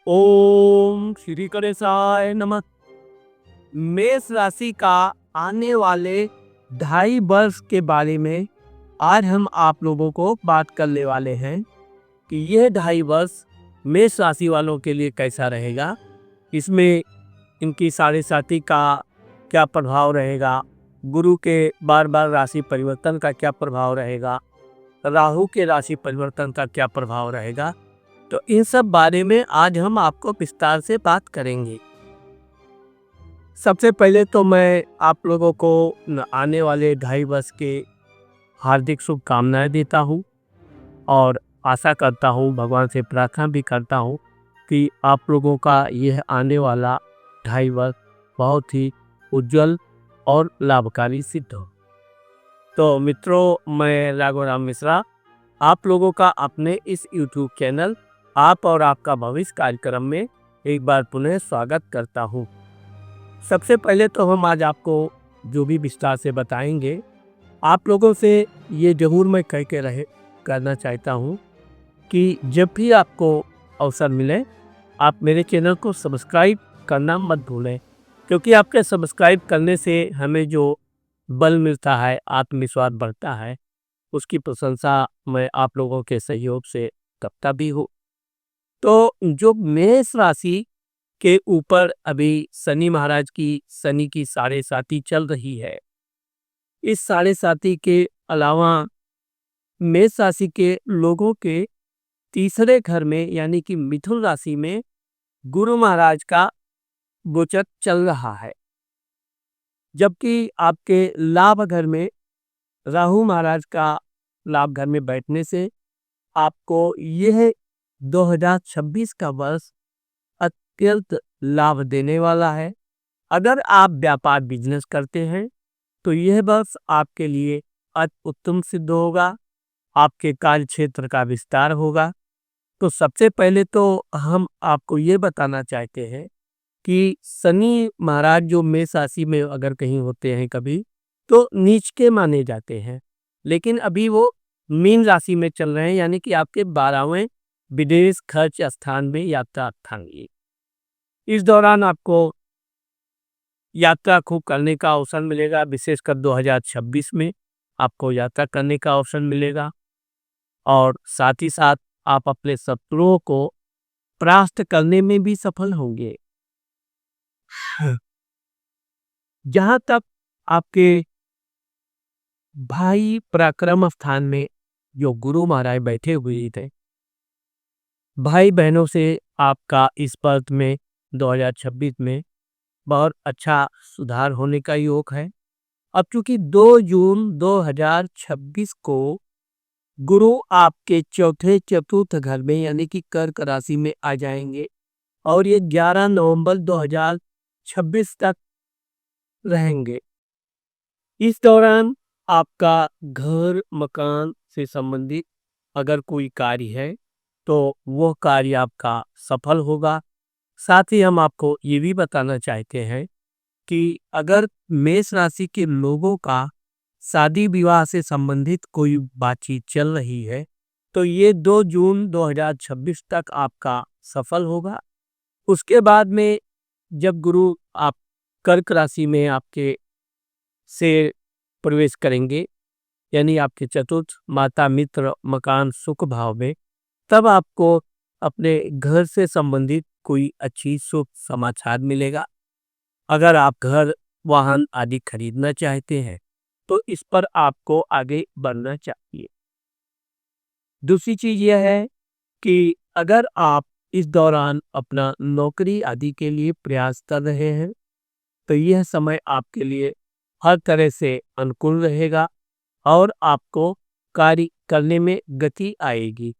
ओम श्री गणेशाय नमः। मेष राशि का आने वाले 2.5 वर्ष के बारे में आज हम आप लोगों को बात करने वाले हैं कि यह 2.5 वर्ष मेष राशि वालों के लिए कैसा रहेगा। इसमें इनकी साढ़े साथी का क्या प्रभाव रहेगा, गुरु के बार बार राशि परिवर्तन का क्या प्रभाव रहेगा, राहु के राशि परिवर्तन का क्या प्रभाव रहेगा। तो इन सब बारे में आज हम आपको विस्तार से बात करेंगे। सबसे पहले तो मैं आप लोगों को आने वाले 2.5 वर्ष के हार्दिक शुभकामनाएं देता हूं और आशा करता हूं, भगवान से प्रार्थना भी करता हूं कि आप लोगों का यह आने वाला 2.5 वर्ष बहुत ही उज्जवल और लाभकारी सिद्ध हो। तो मित्रों, मैं राघवराम मिश्रा आप लोगों का अपने इस YouTube चैनल आप और आपका भविष्य कार्यक्रम में एक बार पुनः स्वागत करता हूं। सबसे पहले तो हम आज आपको जो भी विस्तार से बताएंगे, आप लोगों से ये जरूर मैं कह के करना चाहता हूं कि जब भी आपको अवसर मिले आप मेरे चैनल को सब्सक्राइब करना मत भूलें, क्योंकि आपके सब्सक्राइब करने से हमें जो बल मिलता है, आत्मविश्वास बढ़ता है, उसकी प्रशंसा मैं आप लोगों के सहयोग से करता भी हूँ। तो जो मेष राशि के ऊपर अभी शनि महाराज की साढ़े साती चल रही है, इस साढ़े साती के अलावा मेष राशि के लोगों के तीसरे घर में यानी कि मिथुन राशि में गुरु महाराज का गोचर चल रहा है, जबकि आपके लाभ घर में राहु महाराज का लाभ घर में बैठने से आपको यह 2026 का वर्ष अत्यंत लाभ देने वाला है। अगर आप व्यापार बिजनेस करते हैं तो यह वर्ष आपके लिए अति उत्तम सिद्ध होगा, आपके कार्य क्षेत्र का विस्तार होगा। तो सबसे पहले तो हम आपको ये बताना चाहते हैं कि शनि महाराज जो मेष राशि में अगर कहीं होते हैं कभी, तो नीच के माने जाते हैं, लेकिन अभी वो मीन राशि में चल रहे हैं, यानी कि आपके 12वें विदेश खर्च स्थान में यात्रा स्थान। इस दौरान आपको यात्रा खूब करने का अवसर मिलेगा, विशेषकर 2026 में आपको यात्रा करने का अवसर मिलेगा और साथ ही साथ आप अपने शत्रुओं को परास्त करने में भी सफल होंगे। जहां तक आपके भाई पराक्रम स्थान में जो गुरु महाराज बैठे हुए थे, भाई बहनों से आपका इस वर्ष में 2026 में बहुत अच्छा सुधार होने का योग है। अब चूंकि 2 जून 2026 को गुरु आपके चौथे चतुर्थ घर में यानी कि कर्क राशि में आ जाएंगे और ये 11 नवंबर 2026 तक रहेंगे। इस दौरान आपका घर मकान से संबंधित अगर कोई कार्य है तो वह कार्य आपका सफल होगा। साथ ही हम आपको ये भी बताना चाहते हैं कि अगर मेष राशि के लोगों का शादी विवाह से संबंधित कोई बातचीत चल रही है तो ये 2 जून 2026 तक आपका सफल होगा। उसके बाद में जब गुरु आप कर्क राशि में आपके से प्रवेश करेंगे, यानी आपके चतुर्थ माता मित्र मकान सुख भाव में, तब आपको अपने घर से संबंधित कोई अच्छी शुभ समाचार मिलेगा। अगर आप घर वाहन आदि खरीदना चाहते हैं तो इस पर आपको आगे बढ़ना चाहिए। दूसरी चीज यह है कि अगर आप इस दौरान अपना नौकरी आदि के लिए प्रयास कर रहे हैं तो यह समय आपके लिए हर तरह से अनुकूल रहेगा और आपको कार्य करने में गति आएगी।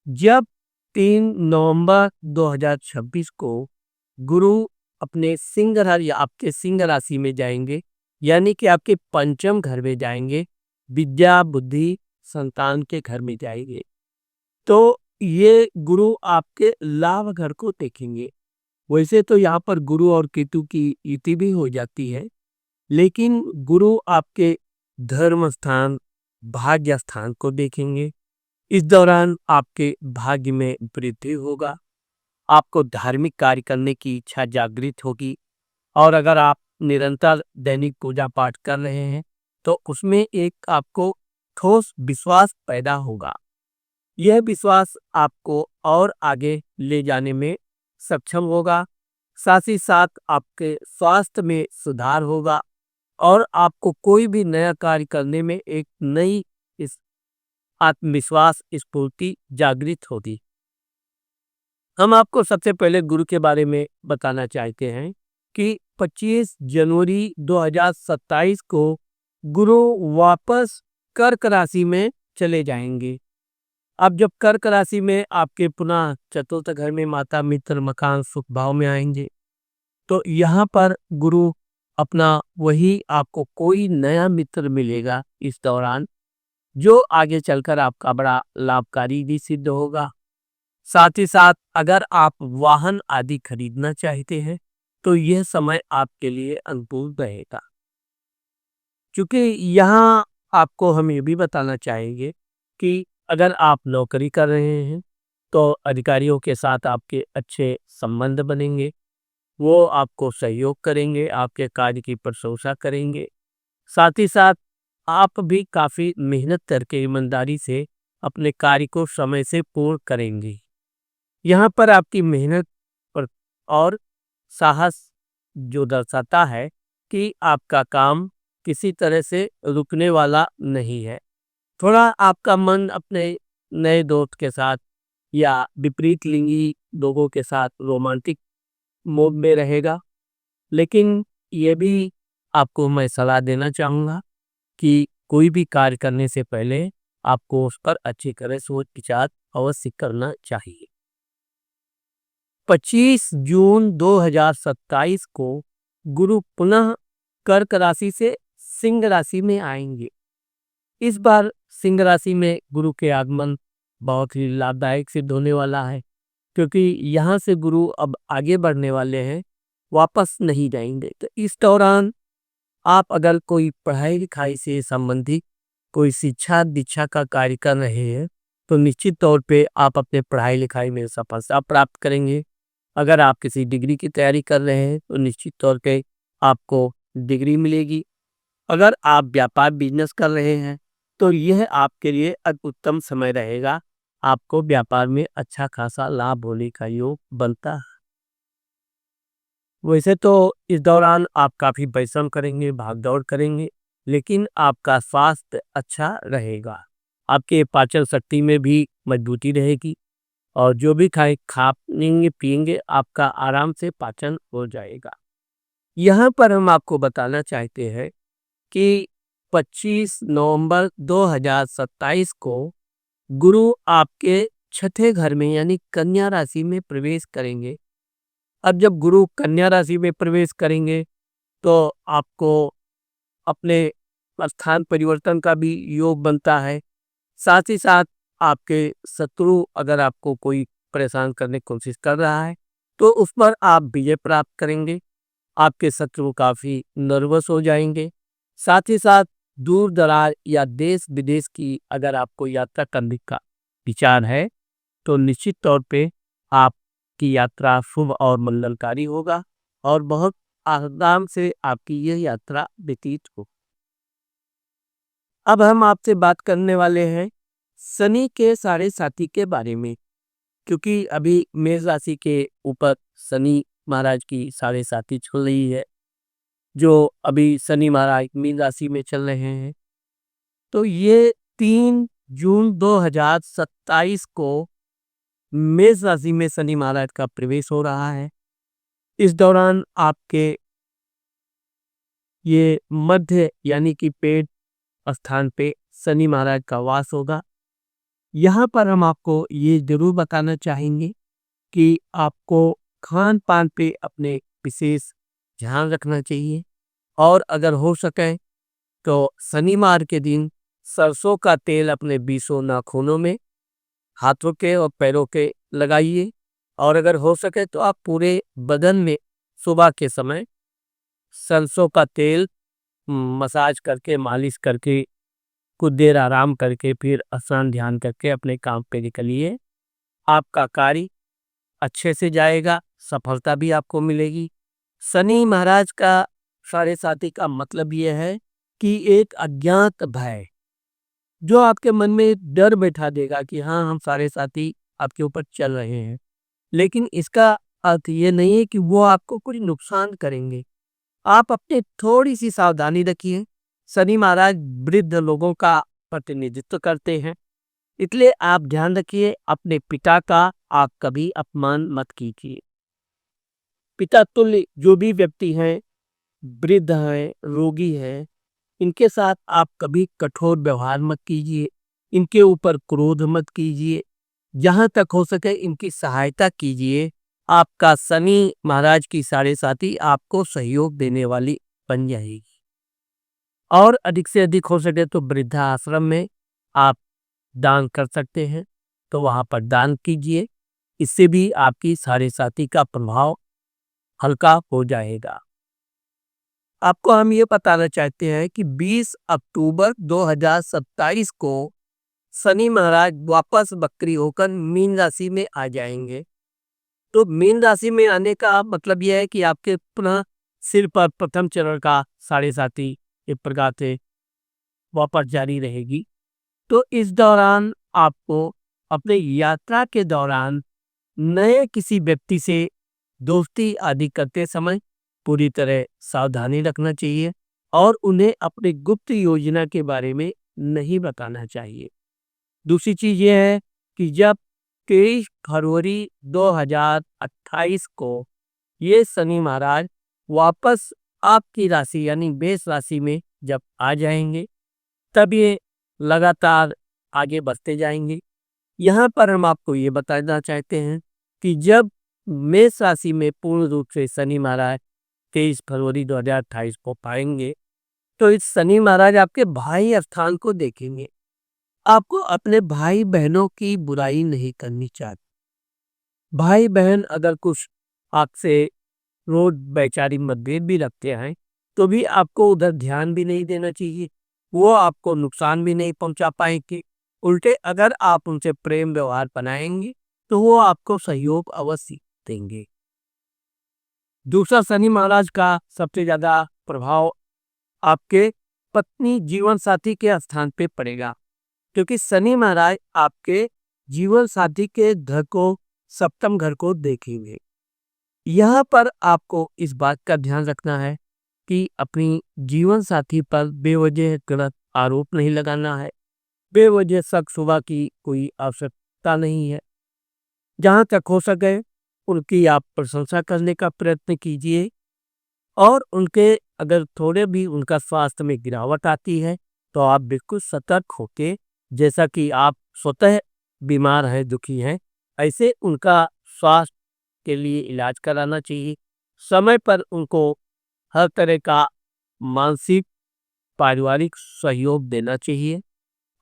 जब 3 नवंबर 2026 को गुरु अपने आपके सिंह राशि में जाएंगे, यानी कि आपके पंचम घर में जाएंगे, विद्या बुद्धि संतान के घर में जाएंगे, तो ये गुरु आपके लाभ घर को देखेंगे। वैसे तो यहाँ पर गुरु और केतु की युति भी हो जाती है, लेकिन गुरु आपके धर्म स्थान भाग्य स्थान को देखेंगे। इस दौरान आपके भाग्य में वृद्धि होगा। आपको धार्मिक कार्य करने की इच्छा जागृत होगी। और अगर आप निरंतर दैनिक पूजा पाठ कर रहे हैं तो उसमें एक आपको ठोस विश्वास पैदा होगा। यह विश्वास आपको और आगे ले जाने में सक्षम होगा। साथ ही साथ आपके स्वास्थ्य में सुधार होगा और आपको कोई भी नया कार्य करने में एक नई इस आत्मविश्वास स्फूर्ति जागृत होगी। हम आपको सबसे पहले गुरु के बारे में बताना चाहते हैं कि 25 जनवरी 2027 को गुरु वापस कर्क राशि में चले जाएंगे। अब जब कर्क राशि में आपके पुनः चतुर्थ घर में माता मित्र मकान सुख भाव में आएंगे तो यहाँ पर गुरु अपना वही आपको कोई नया मित्र मिलेगा इस दौरान, जो आगे चलकर आपका बड़ा लाभकारी भी सिद्ध होगा। साथ ही साथ अगर आप वाहन आदि खरीदना चाहते हैं तो यह समय आपके लिए अनुकूल रहेगा। क्योंकि यहाँ आपको हम ये भी बताना चाहेंगे कि अगर आप नौकरी कर रहे हैं तो अधिकारियों के साथ आपके अच्छे संबंध बनेंगे। वो आपको सहयोग करेंगे, आपके कार्य की प्रशंसा करेंगे। साथ ही साथ आप भी काफ़ी मेहनत करके ईमानदारी से अपने कार्य को समय से पूर्ण करेंगे। यहाँ पर आपकी मेहनत पर और साहस जो दर्शाता है कि आपका काम किसी तरह से रुकने वाला नहीं है। थोड़ा आपका मन अपने नए दोस्त के साथ या विपरीत लिंगी लोगों के साथ रोमांटिक मूड में रहेगा, लेकिन ये भी आपको मैं सलाह देना चाहूँगा कि कोई भी कार्य करने से पहले आपको उस पर अच्छी तरह सोच विचार अवश्य करना चाहिए। 25 जून 2027 को गुरु पुनः कर्क राशि से सिंह राशि में आएंगे। इस बार सिंह राशि में गुरु के आगमन बहुत ही लाभदायक सिद्ध होने वाला है, क्योंकि यहाँ से गुरु अब आगे बढ़ने वाले हैं, वापस नहीं जाएंगे। तो इस दौरान आप अगर कोई पढ़ाई लिखाई से संबंधित कोई शिक्षा दीक्षा का कार्य कर रहे हैं तो निश्चित तौर पे आप अपने पढ़ाई लिखाई में सफलता प्राप्त करेंगे। अगर आप किसी डिग्री की तैयारी कर रहे हैं तो निश्चित तौर पे आपको डिग्री मिलेगी। अगर आप व्यापार बिजनेस कर रहे हैं तो यह आपके लिए उत्तम समय रहेगा। आपको व्यापार में अच्छा खासा लाभ होने का योग बनता है। वैसे तो इस दौरान आप काफ़ी परिश्रम करेंगे, भाग दौड़ करेंगे, लेकिन आपका स्वास्थ्य अच्छा रहेगा। आपके पाचन शक्ति में भी मजबूती रहेगी और जो भी खाएंगे पिएंगे आपका आराम से पाचन हो जाएगा। यहाँ पर हम आपको बताना चाहते हैं कि 25 नवंबर 2027 को गुरु आपके छठे घर में यानी कन्या राशि में प्रवेश करेंगे। अब जब गुरु कन्या राशि में प्रवेश करेंगे तो आपको अपने स्थान परिवर्तन का भी योग बनता है। साथ ही साथ आपके शत्रु अगर आपको कोई परेशान करने की कोशिश कर रहा है तो उस पर आप विजय प्राप्त करेंगे। आपके शत्रु काफ़ी नर्वस हो जाएंगे। साथ ही साथ दूर दराज या देश विदेश की अगर आपको यात्रा करने का विचार है तो निश्चित तौर पे आपकी यात्रा शुभ और मंगलकारी होगा और बहुत आराम से आपकी यह यात्रा व्यतीत हो। अब हम आपसे बात करने वाले हैं शनि के साढ़े साथी के बारे में, क्योंकि अभी मेष राशि के ऊपर शनि महाराज की साढ़े साथी चल रही है, जो अभी शनि महाराज मीन राशि में चल रहे हैं। तो ये 3 जून 2027 को मेष राशि में शनि महाराज का प्रवेश हो रहा है। इस दौरान आपके ये मध्य यानी कि पेट स्थान पे शनि महाराज का वास होगा। यहाँ पर हम आपको ये जरूर बताना चाहेंगे कि आपको खान पान पे अपने विशेष ध्यान रखना चाहिए और अगर हो सके तो शनिवार के दिन सरसों का तेल अपने बीसों नाखूनों में हाथों के और पैरों के लगाइए और अगर हो सके तो आप पूरे बदन में सुबह के समय सरसों का तेल मसाज करके मालिश करके कुछ देर आराम करके फिर स्नान ध्यान करके अपने काम पे निकलिए। आपका कार्य अच्छे से जाएगा, सफलता भी आपको मिलेगी। शनि महाराज का साढ़े साथी का मतलब ये है कि एक अज्ञात भय जो आपके मन में एक डर बैठा देगा कि हाँ, हम सारे साथी आपके ऊपर चल रहे हैं, लेकिन इसका अर्थ ये नहीं है कि वो आपको कुछ नुकसान करेंगे। आप अपने थोड़ी सी सावधानी रखिए। शनि महाराज वृद्ध लोगों का प्रतिनिधित्व करते हैं, इसलिए आप ध्यान रखिए अपने पिता का आप कभी अपमान मत कीजिए। पिता तुल्य जो भी व्यक्ति हैं, वृद्ध हैं, रोगी हैं, इनके साथ आप कभी कठोर व्यवहार मत कीजिए, इनके ऊपर क्रोध मत कीजिए, जहाँ तक हो सके इनकी सहायता कीजिए। आपका शनि महाराज की साढ़े साथी आपको सहयोग देने वाली बन जाएगी। और अधिक से अधिक हो सके तो वृद्धाश्रम में आप दान कर सकते हैं, तो वहाँ पर दान कीजिए। इससे भी आपकी साढ़े साथी का प्रभाव हल्का हो जाएगा। आपको हम ये बताना चाहते हैं कि 20 अक्टूबर 2027 को शनि महाराज वापस वक्री होकर मीन राशि में आ जाएंगे। तो मीन राशि में आने का मतलब यह है कि आपके पुनः सिर पर प्रथम चरण का साढ़े साथी एक प्रकार से वापस जारी रहेगी। तो इस दौरान आपको अपने यात्रा के दौरान नए किसी व्यक्ति से दोस्ती आदि करते समय पूरी तरह सावधानी रखना चाहिए और उन्हें अपनी गुप्त योजना के बारे में नहीं बताना चाहिए। दूसरी चीज ये है कि जब 23 फरवरी 2028 को ये शनि महाराज वापस आपकी राशि यानी मेष राशि में जब आ जाएंगे, तब ये लगातार आगे बढ़ते जाएंगे। यहाँ पर हम आपको ये बताना चाहते हैं कि जब मेष राशि में पूर्ण रूप से शनि महाराज 23 फरवरी 2028 को पाएंगे, तो इस शनि महाराज आपके भाई स्थान को देखेंगे। आपको अपने भाई बहनों की बुराई नहीं करनी चाहिए। भाई बहन अगर कुछ आपसे रोज वैचारिक मतभेद भी रखते हैं, तो भी आपको उधर ध्यान भी नहीं देना चाहिए। वो आपको नुकसान भी नहीं पहुंचा पाएंगे। उल्टे अगर आप उनसे प्रेम व्यवहार बनाएंगे, तो वो आपको सहयोग अवश्य देंगे। दूसरा, शनि महाराज का सबसे ज्यादा प्रभाव आपके पत्नी जीवन साथी के स्थान पे पड़ेगा, क्योंकि शनि महाराज आपके जीवन साथी के घर को, सप्तम घर को देखेंगे। यहाँ पर आपको इस बात का ध्यान रखना है कि अपनी जीवन साथी पर बेवजह गलत आरोप नहीं लगाना है, बेवजह शक शुबा की कोई आवश्यकता नहीं है। जहाँ तक हो सके उनकी आप प्रशंसा करने का प्रयत्न कीजिए और उनके अगर थोड़े भी उनका स्वास्थ्य में गिरावट आती है, तो आप बिल्कुल सतर्क होके, जैसा कि आप स्वतः बीमार हैं, दुखी हैं, ऐसे उनका स्वास्थ्य के लिए इलाज कराना चाहिए। समय पर उनको हर तरह का मानसिक पारिवारिक सहयोग देना चाहिए।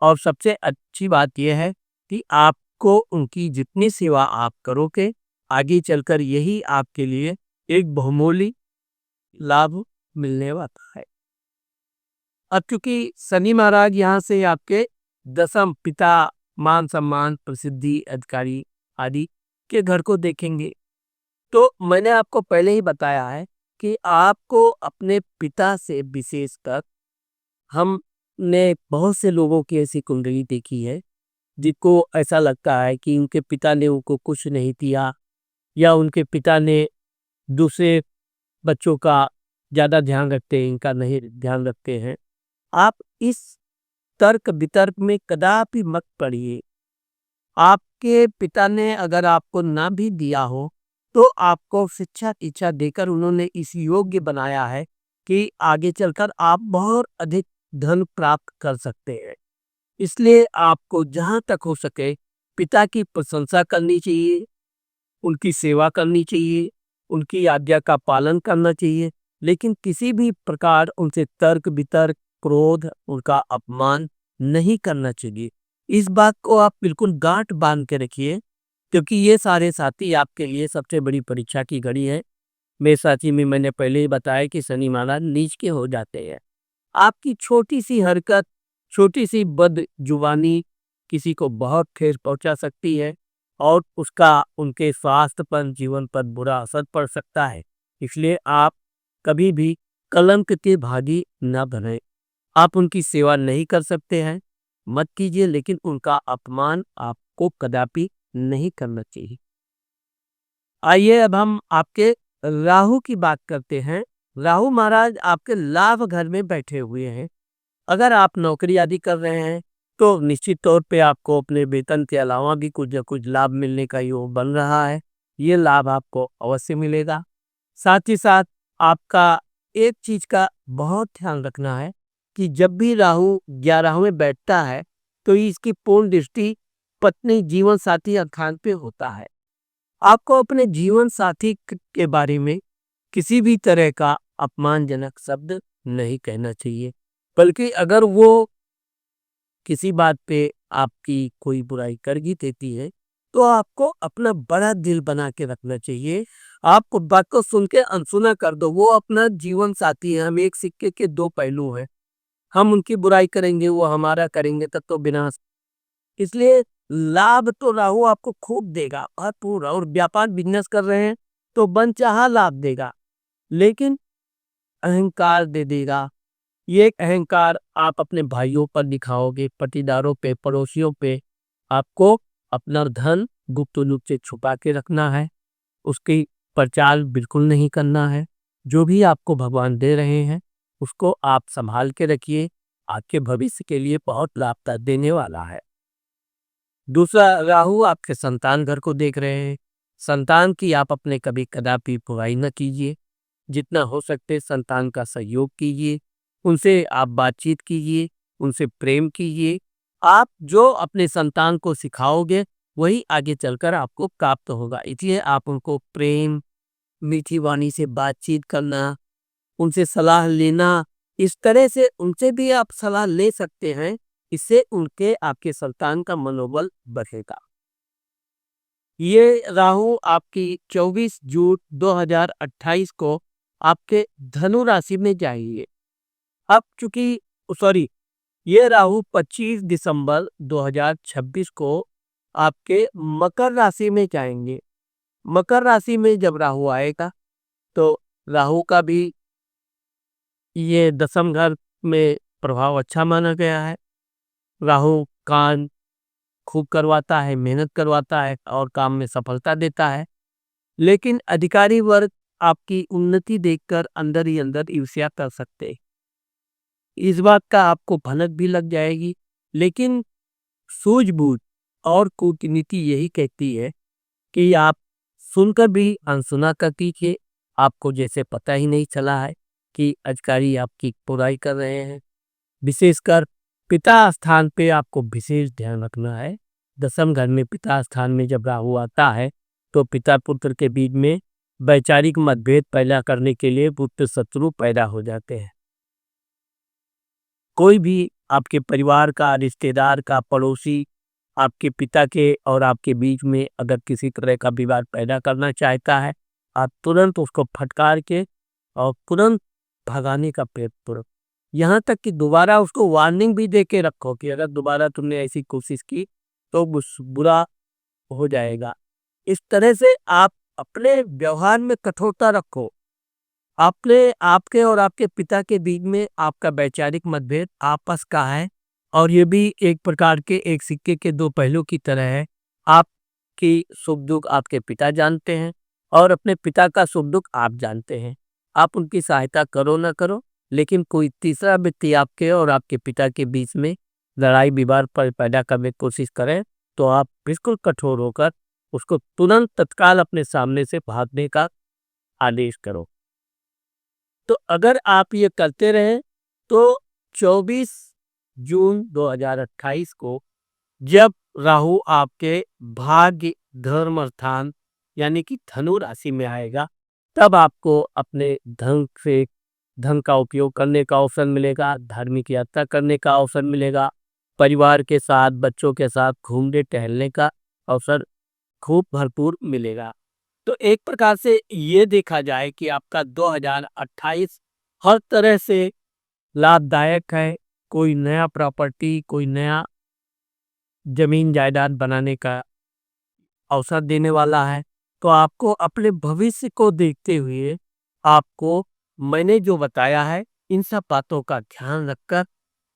और सबसे अच्छी बात यह है कि आपको उनकी जितनी सेवा आप करोगे, आगे चलकर यही आपके लिए एक बहुमूल्य लाभ मिलने वाला है। अब क्योंकि शनि महाराज यहाँ से आपके दसम पिता, मान सम्मान, प्रसिद्धि, अधिकारी आदि के घर को देखेंगे, तो मैंने आपको पहले ही बताया है कि आपको अपने पिता से विशेषकर, हमने बहुत से लोगों की ऐसी कुंडली देखी है जिनको ऐसा लगता है कि उनके पिता ने उनको कुछ नहीं दिया, या उनके पिता ने दूसरे बच्चों का ज़्यादा ध्यान रखते हैं, इनका नहीं ध्यान रखते हैं। आप इस तर्क वितर्क में कदापि मत पड़िए। आपके पिता ने अगर आपको ना भी दिया हो, तो आपको शिक्षा इच्छा देकर उन्होंने इस योग्य बनाया है कि आगे चलकर आप बहुत अधिक धन प्राप्त कर सकते हैं। इसलिए आपको जहाँ तक हो सके पिता की प्रशंसा करनी चाहिए, उनकी सेवा करनी चाहिए, उनकी आज्ञा का पालन करना चाहिए, लेकिन किसी भी प्रकार उनसे तर्क वितर्क, क्रोध, उनका अपमान नहीं करना चाहिए। इस बात को आप बिल्कुल गांठ बांध के रखिए, क्योंकि ये सारे साथी आपके लिए सबसे बड़ी परीक्षा की घड़ी है। मेष राशि में मैंने पहले ही बताया कि शनि महाराज नीच के हो जाते हैं। आपकी छोटी सी हरकत, छोटी सी बद जुबानी किसी को बहुत ठेस पहुंचा सकती है और उसका उनके स्वास्थ्य पर, जीवन पर बुरा असर पड़ सकता है। इसलिए आप कभी भी कलंक के भागी न बनें। आप उनकी सेवा नहीं कर सकते हैं, मत कीजिए, लेकिन उनका अपमान आपको कदापि नहीं करना चाहिए। आइए अब हम आपके राहु की बात करते हैं। राहु महाराज आपके लाभ घर में बैठे हुए हैं। अगर आप नौकरी आदि कर रहे हैं तो निश्चित तौर पे आपको अपने वेतन के अलावा भी कुछ न कुछ लाभ मिलने का योग बन रहा है। ये लाभ आपको अवश्य मिलेगा। साथ ही साथ आपका एक चीज का बहुत ध्यान रखना है कि जब भी राहु 11 में बैठता है तो इसकी पूर्ण दृष्टि पत्नी, जीवन साथी और खान पे होता है। आपको अपने जीवन साथी के बारे में किसी भी तरह का अपमानजनक शब्द नहीं कहना चाहिए, बल्कि अगर वो किसी बात पे आपकी कोई बुराई कर भी देती है तो आपको अपना बड़ा दिल बना के रखना चाहिए। आप उस बात को सुन के अनसुना कर दो। वो अपना जीवन साथी है, हम एक सिक्के के दो पहलू हैं। हम उनकी बुराई करेंगे, वो हमारा करेंगे, तब तो विनाश। इसलिए लाभ तो राहु आपको खूब देगा, भरपूर। और व्यापार बिजनेस कर रहे हैं तो मनचाहा लाभ देगा, लेकिन अहंकार दे देगा। ये अहंकार आप अपने भाइयों पर दिखाओगे, पटीदारों पे, पड़ोसियों पे। आपको अपना धन गुप्त रूप से छुपा के रखना है, उसकी प्रचार बिल्कुल नहीं करना है। जो भी आपको भगवान दे रहे हैं उसको आप संभाल के रखिए, आपके भविष्य के लिए बहुत लाभदायक देने वाला है। दूसरा, राहु आपके संतान घर को देख रहे हैं। संतान की आप अपने कभी कदापि बुराई न कीजिए। जितना हो सकते संतान का सहयोग कीजिए, उनसे आप बातचीत कीजिए, उनसे प्रेम कीजिए। आप जो अपने संतान को सिखाओगे वही आगे चलकर आपको प्राप्त होगा। इसलिए आप उनको प्रेम, मीठी वाणी से बातचीत करना, उनसे सलाह लेना, इस तरह से उनसे भी आप सलाह ले सकते हैं। इससे उनके आपके संतान का मनोबल बढ़ेगा। ये राहु आपकी 24 जून 2028 को आपके धनु राशि में जाएंगे। अब चूंकि सॉरी, ये राहु 25 दिसंबर 2026 को आपके मकर राशि में जाएंगे। मकर राशि में जब राहु आएगा तो राहु का भी ये दसम घर में प्रभाव अच्छा माना गया है। राहु काम खूब करवाता है, मेहनत करवाता है और काम में सफलता देता है। लेकिन अधिकारी वर्ग आपकी उन्नति देखकर अंदर ही अंदर ईर्ष्या कर सकते हैं। इस बात का आपको भनक भी लग जाएगी, लेकिन सूझबूझ और कूटनीति यही कहती है कि आप सुनकर भी अनसुना कर दीजिए। आपको जैसे पता ही नहीं चला है कि अधिकारी आपकी बुराई कर रहे हैं। विशेषकर पिता स्थान पे आपको विशेष ध्यान रखना है। दसम घर में पिता स्थान में जब राहु आता है तो पिता पुत्र के बीच में वैचारिक मतभेद पैदा करने के लिए गुप्त शत्रु पैदा हो जाते हैं। कोई भी आपके परिवार का, रिश्तेदार का, पड़ोसी आपके पिता के और आपके बीच में अगर किसी तरह का विवाद पैदा करना चाहता है, आप तुरंत उसको फटकार के और तुरंत भगाने का प्रयत्न करो। यहाँ तक कि दोबारा उसको वार्निंग भी दे के रखो कि अगर दोबारा तुमने ऐसी कोशिश की तो बुरा हो जाएगा। इस तरह से आप अपने व्यवहार में कठोरता रखो। आपने आपके और आपके पिता के बीच में आपका वैचारिक मतभेद आपस का है और ये भी एक प्रकार के एक सिक्के के दो पहलू की तरह है। आपकी सुख दुख आपके पिता जानते हैं और अपने पिता का सुख दुख आप जानते हैं। आप उनकी सहायता करो ना करो, लेकिन कोई तीसरा व्यक्ति आपके और आपके पिता के बीच में लड़ाई विवाद पर पैदा करने की कोशिश करें तो आप बिल्कुल कठोर होकर उसको तुरंत तत्काल अपने सामने से भागने का आदेश करो। तो अगर आप ये करते रहे तो 24 जून 2028 को जब राहु आपके भाग्य धर्म स्थान यानी कि धनु राशि में आएगा, तब आपको अपने धन का उपयोग करने का अवसर मिलेगा, धार्मिक यात्रा करने का अवसर मिलेगा, परिवार के साथ, बच्चों के साथ घूमने टहलने का अवसर खूब भरपूर मिलेगा। तो एक प्रकार से ये देखा जाए कि आपका 2028 हर तरह से लाभदायक है। कोई नया प्रॉपर्टी, कोई नया जमीन जायदाद बनाने का अवसर देने वाला है। तो आपको अपने भविष्य को देखते हुए आपको मैंने जो बताया है, इन सब बातों का ध्यान रखकर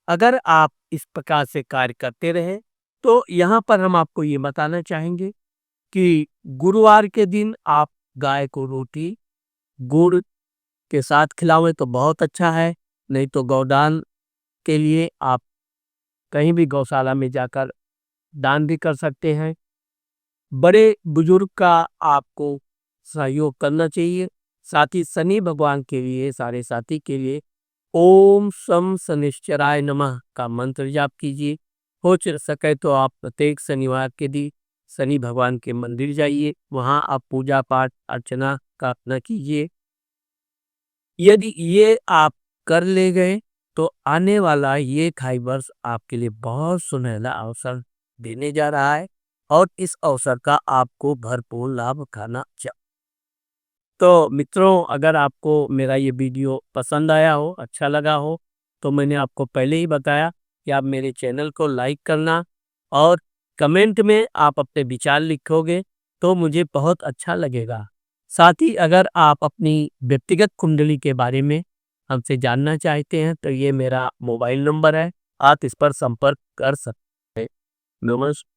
अगर आप इस प्रकार से कार्य करते रहें, तो यहाँ पर हम आपको ये बताना चाहेंगे कि गुरुवार के दिन आप गाय को रोटी गुड़ के साथ खिलावें तो बहुत अच्छा है। नहीं तो गौदान के लिए आप कहीं भी गौशाला में जाकर दान भी कर सकते हैं। बड़े बुजुर्ग का आपको सहयोग करना चाहिए। साथ ही शनि भगवान के लिए, सारे साथी के लिए ओम सम शनिश्चराय नमः का मंत्र जाप कीजिए। हो सके तो आप प्रत्येक शनिवार के दिन शनि भगवान के मंदिर जाइए, वहाँ आप पूजा पाठ अर्चना का अपना कीजिए। यदि ये आप कर ले गए तो आने वाला ये 2.5 वर्ष आपके लिए बहुत सुनहरा अवसर देने जा रहा है और इस अवसर का आपको भरपूर लाभ उठाना चाहिए। तो मित्रों, अगर आपको मेरा ये वीडियो पसंद आया हो, अच्छा लगा हो, तो मैंने आपको पहले ही बताया कि आप मेरे चैनल को लाइक करना और कमेंट में आप अपने विचार लिखोगे तो मुझे बहुत अच्छा लगेगा। साथ ही अगर आप अपनी व्यक्तिगत कुंडली के बारे में हमसे जानना चाहते हैं तो ये मेरा मोबाइल नंबर है, आप इस पर संपर्क कर सकते हैं। नमस्कार।